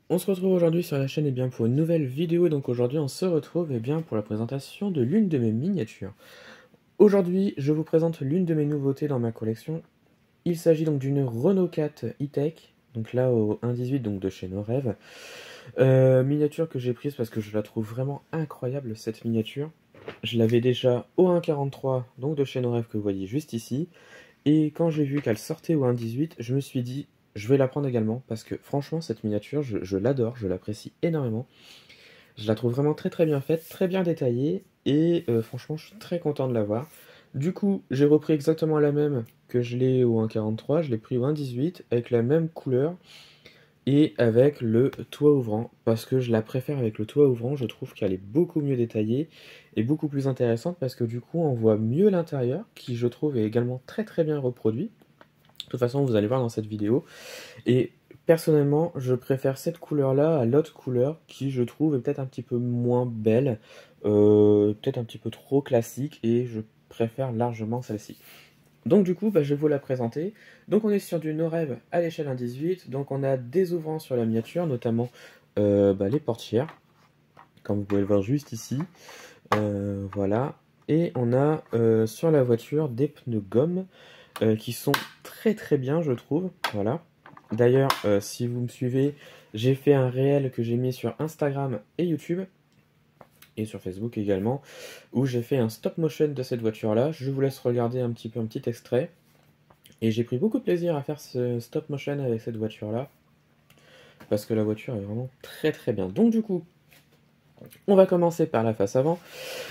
On se retrouve aujourd'hui sur la chaîne pour une nouvelle vidéo. Donc aujourd'hui on se retrouve pour la présentation de l'une de mes miniatures. Aujourd'hui je vous présente l'une de mes nouveautés dans ma collection. Il s'agit donc d'une Renault 4 E-Tech, donc là au 1.18 donc de chez Norev. Miniature que j'ai prise parce que je la trouve vraiment incroyable cette miniature. Je l'avais déjà au 1.43 donc de chez Norev que vous voyez juste ici. Et quand j'ai vu qu'elle sortait au 1.18, je me suis dit, je vais la prendre également, parce que franchement, cette miniature, je l'adore, je l'apprécie énormément. Je la trouve vraiment très très bien faite, très bien détaillée, et franchement, je suis très content de l'avoir. Du coup, j'ai repris exactement la même que je l'ai au 1.43, je l'ai pris au 1.18, avec la même couleur, et avec le toit ouvrant, parce que je la préfère avec le toit ouvrant, je trouve qu'elle est beaucoup mieux détaillée, et beaucoup plus intéressante, parce que du coup, on voit mieux l'intérieur, qui je trouve est également très très bien reproduit. De toute façon, vous allez voir dans cette vidéo. Et personnellement, je préfère cette couleur-là à l'autre couleur qui, je trouve, est peut-être un petit peu moins belle, peut-être un petit peu trop classique, et je préfère largement celle-ci. Donc du coup, je vais vous la présenter. Donc on est sur du Norev à l'échelle 1.18. Donc on a des ouvrants sur la miniature, notamment les portières, comme vous pouvez le voir juste ici. Voilà. Et on a sur la voiture des pneus gomme qui sont très très bien, je trouve. Voilà. D'ailleurs, si vous me suivez, j'ai fait un réel que j'ai mis sur Instagram et YouTube, et sur Facebook également, où j'ai fait un stop motion de cette voiture-là. Je vous laisse regarder un petit extrait. Et j'ai pris beaucoup de plaisir à faire ce stop motion avec cette voiture-là, parce que la voiture est vraiment très très bien. Donc du coup, on va commencer par la face avant.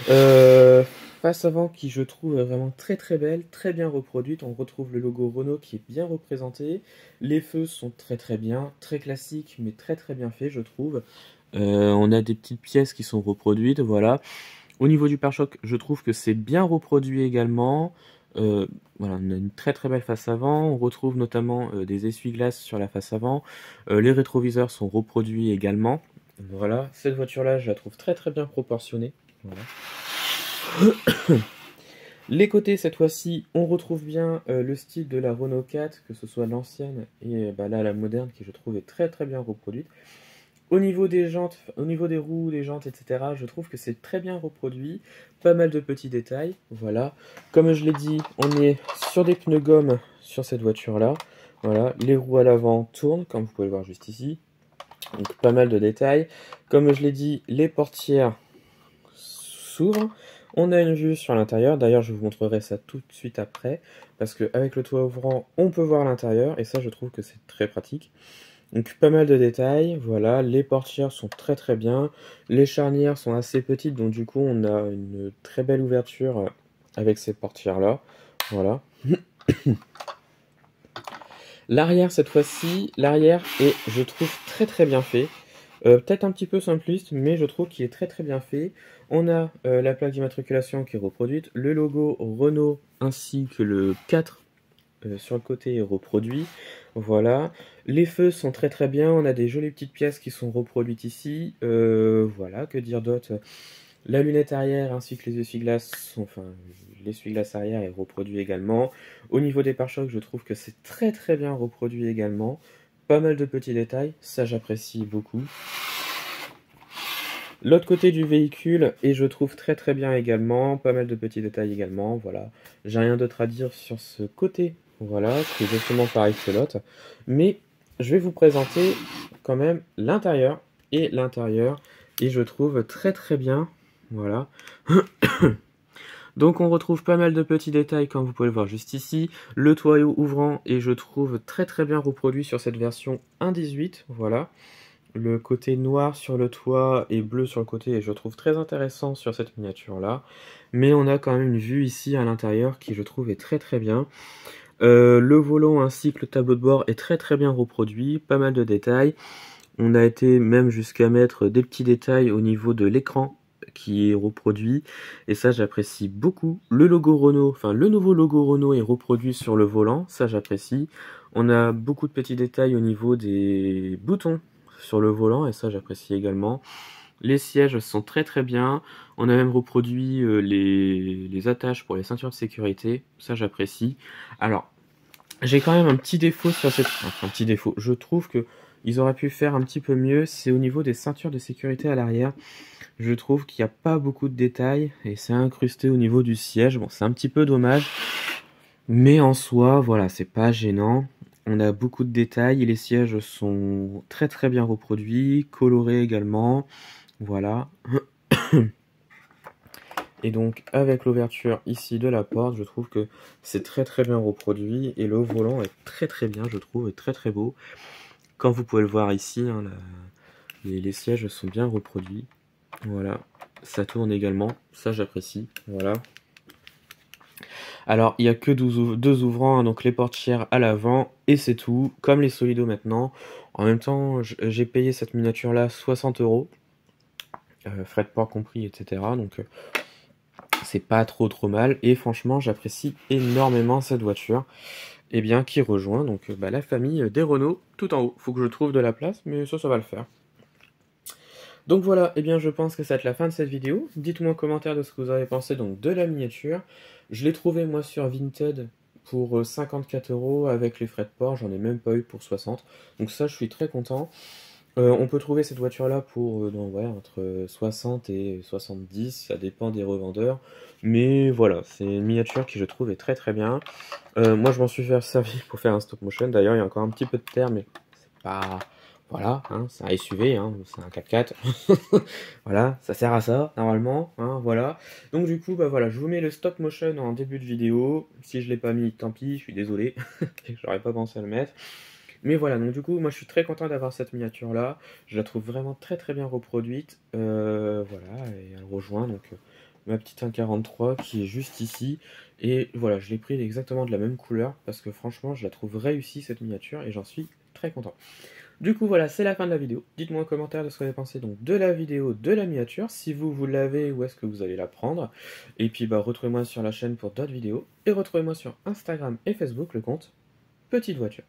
Euh, Face avant qui je trouve vraiment très très belle, très bien reproduite. On retrouve le logo Renault qui est bien représenté. Les feux sont très très bien, très classiques mais très très bien faits je trouve. On a des petites pièces qui sont reproduites, voilà. Au niveau du pare-choc, je trouve que c'est bien reproduit également. Voilà, on a une très très belle face avant. On retrouve notamment des essuie-glaces sur la face avant. Les rétroviseurs sont reproduits également. Voilà, cette voiture-là, je la trouve très très bien proportionnée. Voilà. Les côtés, cette fois-ci, on retrouve bien le style de la Renault 4, que ce soit l'ancienne et là la moderne, qui je trouve est très très bien reproduite. Au niveau des jantes, au niveau des roues, des jantes, etc., je trouve que c'est très bien reproduit. Pas mal de petits détails, voilà. Comme je l'ai dit, on est sur des pneus gomme sur cette voiture-là. Voilà, les roues à l'avant tournent, comme vous pouvez le voir juste ici. Donc pas mal de détails. Comme je l'ai dit, les portières s'ouvre. On a une vue sur l'intérieur, d'ailleurs je vous montrerai ça tout de suite après, parce qu'avec le toit ouvrant, on peut voir l'intérieur, et ça je trouve que c'est très pratique. Donc pas mal de détails, voilà, les portières sont très très bien, les charnières sont assez petites, donc du coup on a une très belle ouverture avec ces portières-là, voilà. L'arrière cette fois-ci, l'arrière est, je trouve, très très bien fait. Peut-être un petit peu simpliste, mais je trouve qu'il est très très bien fait. On a la plaque d'immatriculation qui est reproduite, le logo Renault ainsi que le 4 sur le côté est reproduit. Voilà. Les feux sont très très bien, on a des jolies petites pièces qui sont reproduites ici. Voilà, que dire d'autre? La lunette arrière ainsi que les essuie-glaces, enfin l'essuie-glace arrière est reproduit également. Au niveau des pare-chocs, je trouve que c'est très très bien reproduit également. Pas mal de petits détails, ça j'apprécie beaucoup. L'autre côté du véhicule, et je trouve très très bien également, pas mal de petits détails également, voilà. J'ai rien d'autre à dire sur ce côté, voilà, c'est exactement pareil que l'autre. Mais je vais vous présenter quand même l'intérieur, et je trouve très très bien, voilà. Donc on retrouve pas mal de petits détails comme vous pouvez le voir juste ici. Le toit ouvrant et je trouve très très bien reproduit sur cette version 1.18, voilà. Le côté noir sur le toit et bleu sur le côté et je trouve très intéressant sur cette miniature là. Mais on a quand même une vue ici à l'intérieur qui je trouve est très très bien. Le volant ainsi que le tableau de bord est très très bien reproduit, pas mal de détails. On a été même jusqu'à mettre des petits détails au niveau de l'écran qui est reproduit et ça j'apprécie beaucoup. Le logo Renault, enfin le nouveau logo Renault est reproduit sur le volant, ça j'apprécie. On a beaucoup de petits détails au niveau des boutons sur le volant et ça j'apprécie également. Les sièges sont très très bien. On a même reproduit les attaches pour les ceintures de sécurité, ça j'apprécie. Alors j'ai quand même un petit défaut sur cette... Enfin, un petit défaut, je trouve que ils auraient pu faire un petit peu mieux, c'est au niveau des ceintures de sécurité à l'arrière. Je trouve qu'il n'y a pas beaucoup de détails et c'est incrusté au niveau du siège. Bon, c'est un petit peu dommage, mais en soi, voilà, c'est pas gênant. On a beaucoup de détails et les sièges sont très très bien reproduits, colorés également. Voilà. Et donc avec l'ouverture ici de la porte, je trouve que c'est très très bien reproduit et le volant est très très bien, je trouve, et très très beau. Comme vous pouvez le voir ici, hein, les sièges sont bien reproduits. Voilà, ça tourne également, ça j'apprécie. Voilà. Alors il n'y a que deux ouvrants, hein, donc les portières à l'avant et c'est tout, comme les Solido maintenant. En même temps, j'ai payé cette miniature là 60 €, frais de port compris, etc. Donc c'est pas trop mal et franchement j'apprécie énormément cette voiture et bien qui rejoint donc la famille des Renault tout en haut. Faut que je trouve de la place mais ça va le faire. Donc voilà, et bien je pense que ça va être la fin de cette vidéo. Dites-moi en commentaire de ce que vous avez pensé donc de la miniature. Je l'ai trouvé moi sur Vinted pour 54 € avec les frais de port, j'en ai même pas eu pour 60. Donc ça je suis très content. On peut trouver cette voiture-là pour entre 60 et 70, ça dépend des revendeurs. Mais voilà, c'est une miniature qui je trouve est très très bien. Moi je m'en suis fait servir pour faire un stop motion. D'ailleurs il y a encore un petit peu de terre, mais c'est pas... Voilà, hein, c'est un SUV, hein, c'est un 4x4. Voilà, ça sert à ça, normalement. Hein, voilà. Donc du coup, voilà, je vous mets le stop motion en début de vidéo. Si je l'ai pas mis, tant pis, je suis désolé. J'aurais pas pensé à le mettre. Mais voilà, donc du coup, moi je suis très content d'avoir cette miniature là. Je la trouve vraiment très très bien reproduite. Voilà, et elle rejoint donc ma petite 143 qui est juste ici. Et voilà, je l'ai pris exactement de la même couleur parce que franchement, je la trouve réussie cette miniature et j'en suis très content. Du coup, voilà, c'est la fin de la vidéo. Dites-moi en commentaire de ce que vous avez pensé donc de la vidéo, de la miniature, si vous l'avez, où est-ce que vous allez la prendre. Et puis, retrouvez-moi sur la chaîne pour d'autres vidéos. Et retrouvez-moi sur Instagram et Facebook, le compte Petite Voiture.